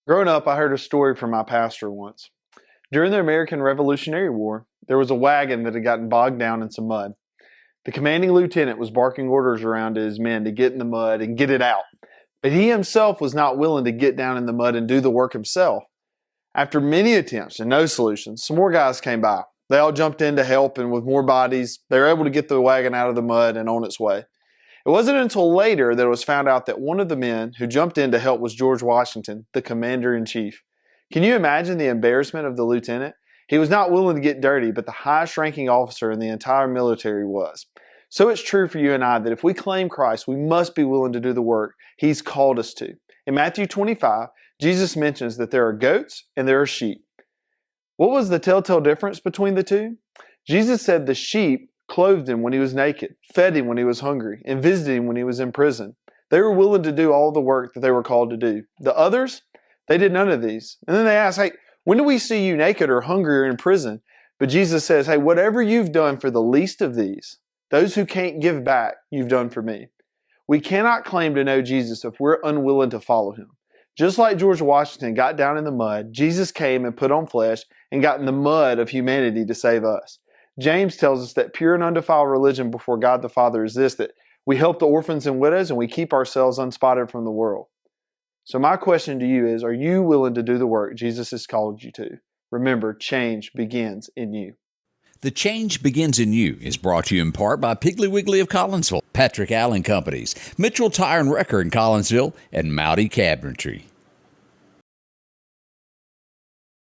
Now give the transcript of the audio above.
Growing up, I heard a story from my pastor once. During the American Revolutionary War, there was a wagon that had gotten bogged down in some mud. The commanding lieutenant was barking orders around to his men to get in the mud and get it out. But he himself was not willing to get down in the mud and do the work himself. After many attempts and no solutions, some more guys came by. They all jumped in to help, and with more bodies, they were able to get the wagon out of the mud and on its way. It wasn't until later that it was found out that one of the men who jumped in to help was George Washington, the commander-in-chief. Can you imagine the embarrassment of the lieutenant? He was not willing to get dirty, but the highest ranking officer in the entire military was. So it's true for you and I that if we claim Christ, we must be willing to do the work He's called us to. In Matthew 25, Jesus mentions that there are goats and there are sheep. What was the telltale difference between the two? Jesus said the sheep clothed him when he was naked, fed him when he was hungry, and visited him when he was in prison. They were willing to do all the work that they were called to do. The others, they did none of these. And then they asked, hey, when do we see you naked or hungry or in prison? But Jesus says, hey, whatever you've done for the least of these, those who can't give back, you've done for me. We cannot claim to know Jesus if we're unwilling to follow Him. Just like George Washington got down in the mud, Jesus came and put on flesh and got in the mud of humanity to save us. James tells us that pure and undefiled religion before God the Father is this, that we help the orphans and widows and we keep ourselves unspotted from the world. So my question to you is, are you willing to do the work Jesus has called you to? Remember, change begins in you. The Change Begins in You is brought to you in part by Piggly Wiggly of Collinsville, Patrick Allen Companies, Mitchell Tire and Wrecker in Collinsville, and Mowdy Cabinetry.